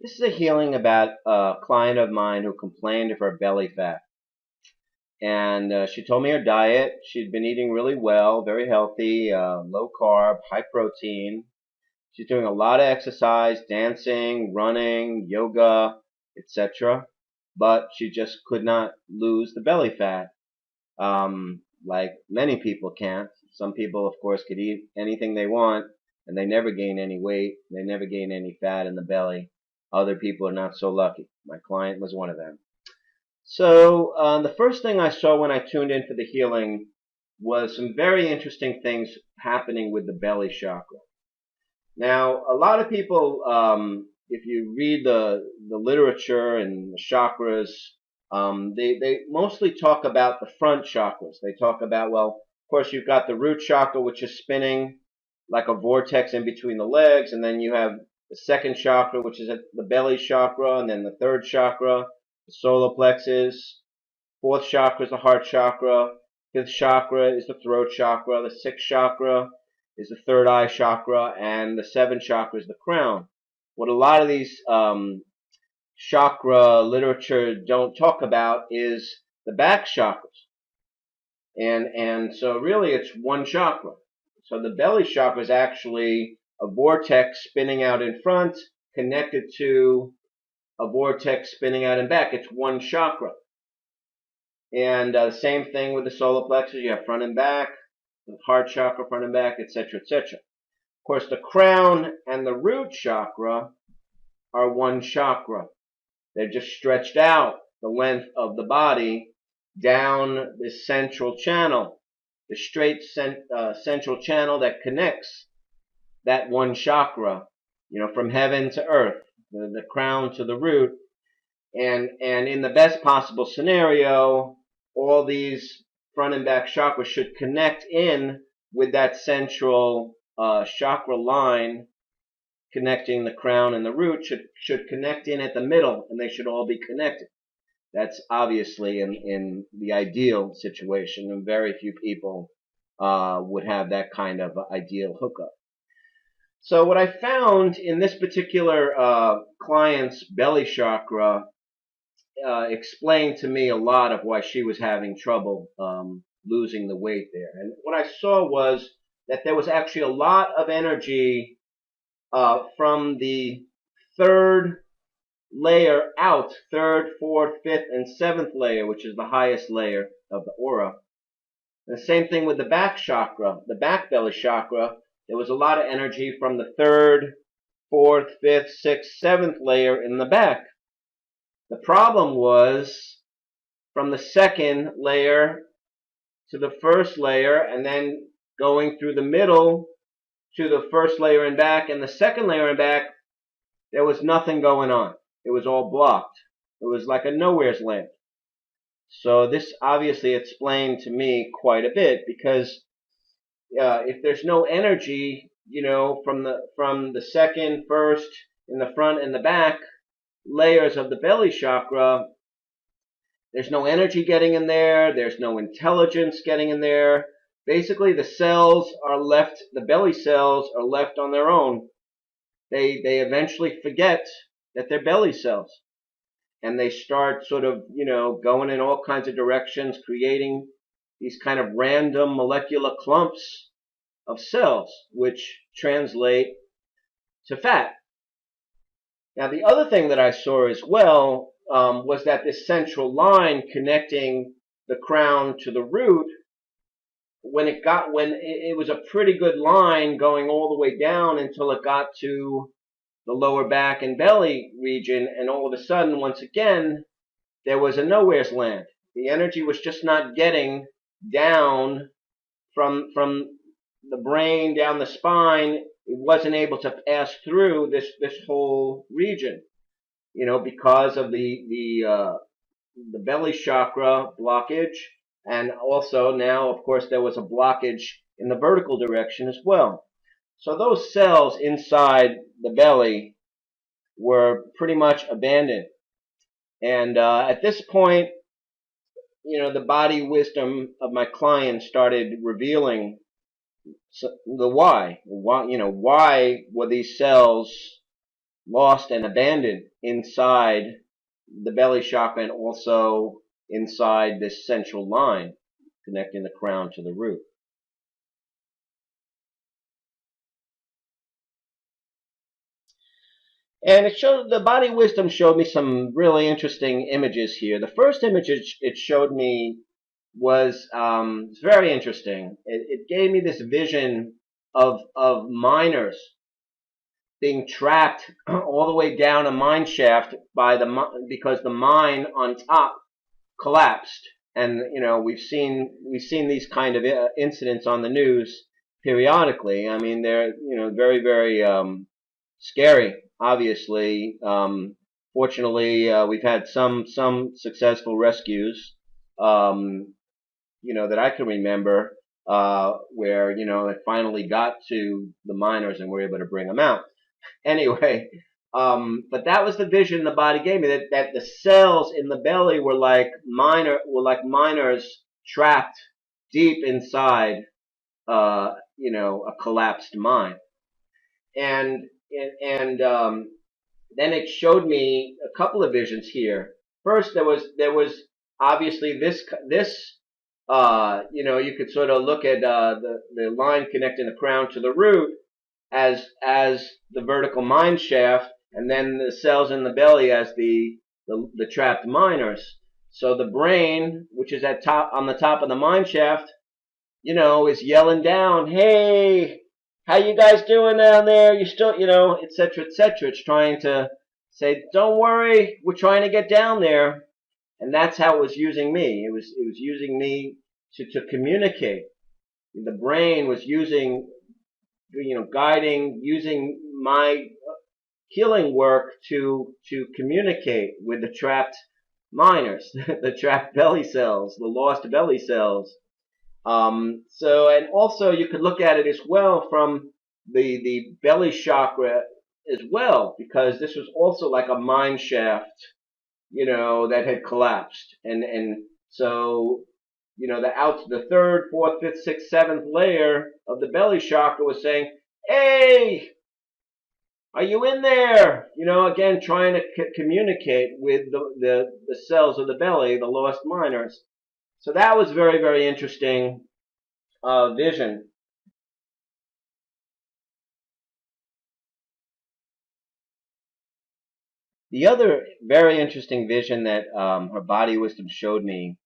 This is a healing about a client of mine who complained of her belly fat. And she told me her diet. She'd been eating really well, very healthy, low carb, high protein. She's doing a lot of exercise, dancing, running, yoga, etc. But she just could not lose the belly fat, like many people can't. Some people, of course, could eat anything they want, and they never gain any weight. They never gain any fat in the belly. Other people are not so lucky. My client was one of them. So the first thing I saw when I tuned in for the healing was some very interesting things happening with the belly chakra. Now, a lot of people, if you read the literature and the chakras, they mostly talk about the front chakras. They talk about, well, of course, you've got the root chakra, which is spinning like a vortex in between the legs, and then you have the second chakra, which is at the belly chakra, and then the third chakra, the solar plexus. Fourth chakra is the heart chakra. Fifth chakra is the throat chakra. The sixth chakra is the third eye chakra, and the seventh chakra is the crown. What a lot of these chakra literature don't talk about is the back chakras. And so really it's one chakra. So the belly chakra is actually a vortex spinning out in front, connected to a vortex spinning out in back. It's one chakra. And the same thing with the solar plexus. You have front and back, the heart chakra, front and back, etc., etc. Of course, the crown and the root chakra are one chakra. They're just stretched out the length of the body down this central channel, the straight central channel that connects that one chakra, from heaven to earth, the crown to the root. And in the best possible scenario, all these front and back chakras should connect in with that central chakra line connecting the crown and the root, should connect in at the middle, and they should all be connected. That's obviously in the ideal situation, and very few people would have that kind of ideal hookup. So what I found in this particular client's belly chakra explained to me a lot of why she was having trouble losing the weight there. And what I saw was that there was actually a lot of energy from the third layer out, third, fourth, fifth, and seventh layer, which is the highest layer of the aura. And the same thing with the back chakra, the back belly chakra. There was a lot of energy from the third, fourth, fifth, sixth, seventh layer in the back. The problem was from the second layer to the first layer, and then going through the middle to the first layer and back, and the second layer and back, there was nothing going on. It was all blocked. It was like a nowhere's land. So this obviously explained to me quite a bit, because if there's no energy, from the second, first, in the front and the back layers of the belly chakra, there's no energy getting in there. There's no intelligence getting in there. Basically, the cells are left, the belly cells are left on their own. They eventually forget that they're belly cells. And they start sort of, going in all kinds of directions, creating these kind of random molecular clumps of cells, which translate to fat. Now, the other thing that I saw as well was that this central line connecting the crown to the root, when it was a pretty good line going all the way down until it got to the lower back and belly region, and all of a sudden, once again, there was a nowhere's land. The energy was just not getting down from the brain down the spine. It wasn't able to pass through this whole region, because of the belly chakra blockage. And also now, of course, there was a blockage in the vertical direction as well. So those cells inside the belly were pretty much abandoned. And at this point, the body wisdom of my client started revealing the why. Why were these cells lost and abandoned inside the belly chakra and also inside this central line connecting the crown to the root. And the body wisdom showed me some really interesting images here. The first image it showed me was very interesting. It gave me this vision of miners being trapped all the way down a mine shaft because the mine on top collapsed. And we've seen these kind of incidents on the news periodically. I mean, they're very, very scary. Obviously, fortunately, we've had some successful rescues. That I can remember, where it finally got to the miners and were able to bring them out. Anyway, but that was the vision the body gave me, that the cells in the belly were like miners trapped deep inside, a collapsed mine. And then it showed me a couple of visions here. First, there was obviously this, you could sort of look at the line connecting the crown to the root as the vertical mine shaft, and then the cells in the belly as the trapped miners. So the brain, which is on the top of the mine shaft, is yelling down, "Hey, how you guys doing down there? You still, etc., etc." It's trying to say, "Don't worry, we're trying to get down there." And that's how it was using me. It was using me to communicate. The brain was using my healing work to communicate with the trapped miners, the trapped belly cells, the lost belly cells. And also you could look at it as well from the belly chakra as well, because this was also like a mine shaft, that had collapsed. And so, the third, fourth, fifth, sixth, seventh layer of the belly chakra was saying, "Hey, are you in there?" Again, trying to communicate with the cells of the belly, the lost miners. So that was very, very interesting vision. The other very interesting vision that her body wisdom showed me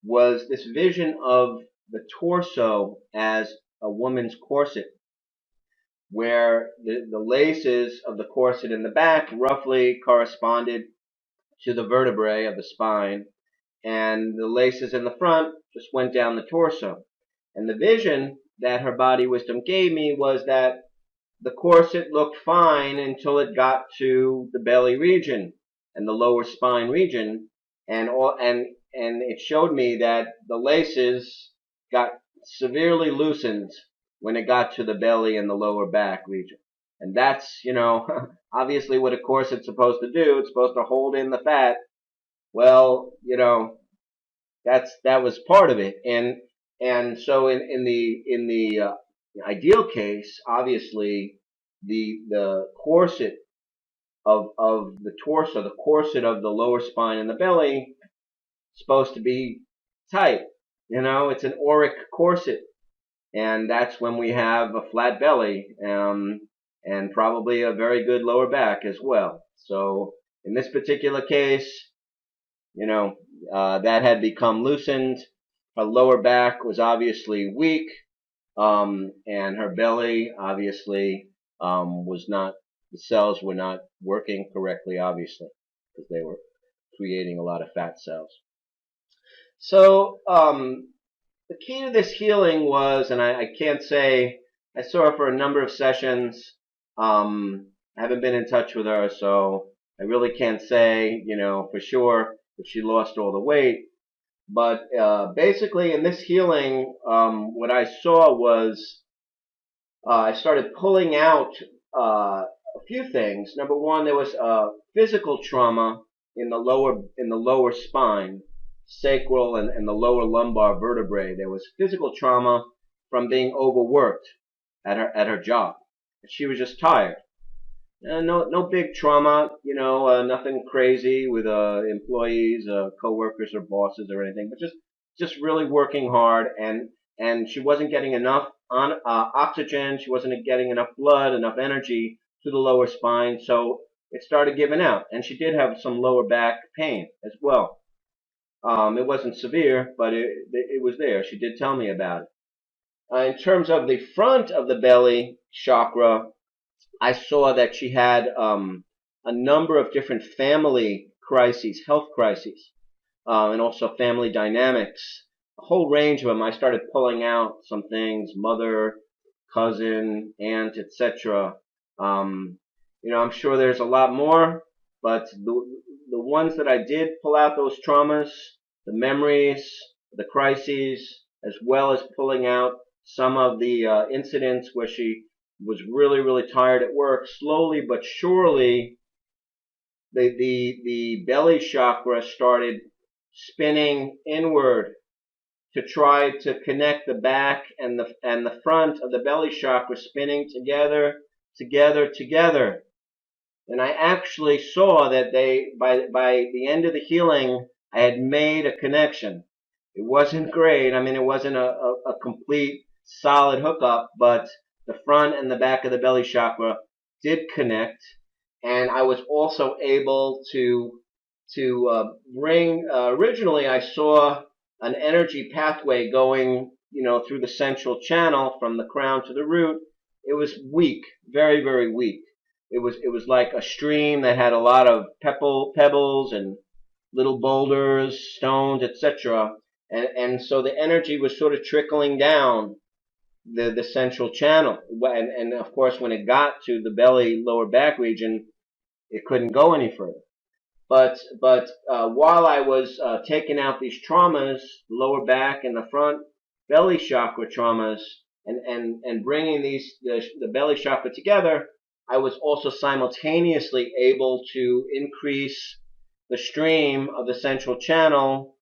was this vision of the torso as a woman's corset, where the laces of the corset in the back roughly corresponded to the vertebrae of the spine, and the laces in the front just went down the torso. And the vision that her body wisdom gave me was that the corset looked fine until it got to the belly region and the lower spine region, and it showed me that the laces got severely loosened when it got to the belly and the lower back region. And that's, obviously what a corset's supposed to do. It's supposed to hold in the fat. Well, that was part of it. And so in the ideal case, obviously the corset of the torso, the corset of the lower spine and the belly, is supposed to be tight. It's an auric corset, and that's when we have a flat belly, and probably a very good lower back as well. So in this particular case, that had become loosened. Her lower back was obviously weak, and her belly obviously was not, the cells were not working correctly, obviously, because they were creating a lot of fat cells. So the key to this healing was, and I can't say, I saw her for a number of sessions. I haven't been in touch with her, so I really can't say, for sure if she lost all the weight. But basically in this healing, what I saw was I started pulling out a few things. Number one, there was physical trauma in the lower spine, sacral and the lower lumbar vertebrae. There was physical trauma from being overworked at her job. She was just tired. No big trauma, nothing crazy with employees, coworkers, or bosses or anything, but just really working hard, and she wasn't getting enough oxygen. She wasn't getting enough blood, enough energy to the lower spine, so it started giving out, and she did have some lower back pain as well. It wasn't severe, but it was there. She did tell me about it. In terms of the front of the belly chakra, I saw that she had a number of different family crises, health crises, and also family dynamics. A whole range of them. I started pulling out some things: mother, cousin, aunt, etc. I'm sure there's a lot more, but the ones that I did pull out, those traumas, the memories, the crises, as well as pulling out some of the incidents where she was really, really tired at work. Slowly but surely, the belly chakra started spinning inward to try to connect the back and the front of the belly chakra, spinning together. And I actually saw that by the end of the healing, I had made a connection. It wasn't great. I mean, it wasn't a complete solid hookup, but the front and the back of the belly chakra did connect, and I was also able to bring. Originally, I saw an energy pathway going, through the central channel from the crown to the root. It was weak, very, very weak. It was like a stream that had a lot of pebbles and little boulders, stones, etc. And so the energy was sort of trickling down the central channel. And of course, when it got to the belly, lower back region, it couldn't go any further. But while I was taking out these traumas, lower back and the front belly chakra traumas, and bringing the belly chakra together, I was also simultaneously able to increase the stream of the central channel,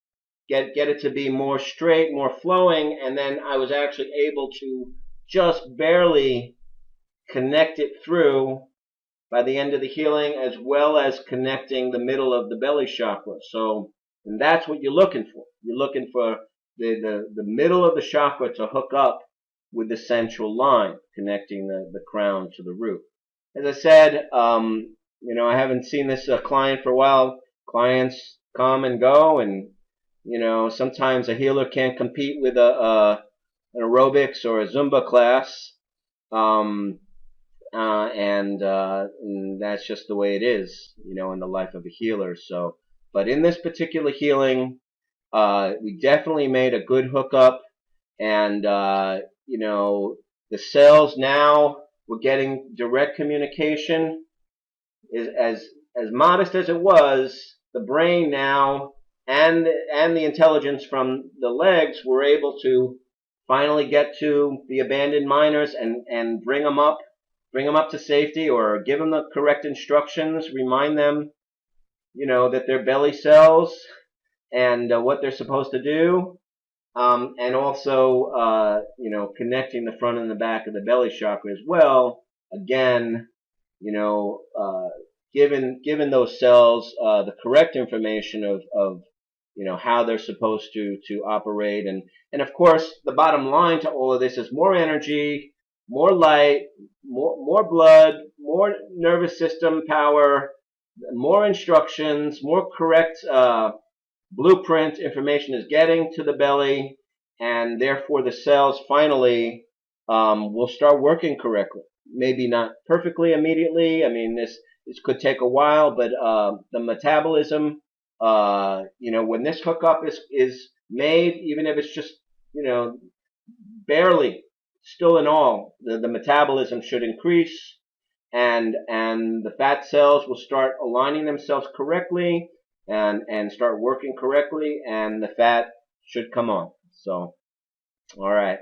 get it to be more straight, more flowing, and then I was actually able to just barely connect it through by the end of the healing, as well as connecting the middle of the belly chakra. So, and that's what you're looking for. You're looking for the middle of the chakra to hook up with the central line, connecting the crown to the root. As I said, I haven't seen this client for a while. Clients come and go, and sometimes a healer can't compete with an aerobics or a Zumba class, and that's just the way it is, in the life of a healer. So, but in this particular healing, we definitely made a good hookup, and the cells now were getting direct communication. As modest as it was, the brain now and the intelligence from the legs were able to finally get to the abandoned miners and bring them up to safety, or give them the correct instructions, remind them, that they're belly cells and what they're supposed to do, and also, connecting the front and the back of the belly chakra as well. Again, given those cells the correct information of how they're supposed to operate, and of course the bottom line to all of this is more energy, more light, more blood, more nervous system power, more instructions, more correct blueprint information is getting to the belly, and therefore the cells finally will start working correctly. Maybe not perfectly immediately. I mean, this could take a while, but the metabolism, when this hookup is made, even if it's just, barely, still in all, the metabolism should increase, and the fat cells will start aligning themselves correctly, and start working correctly, and the fat should come on. So, all right.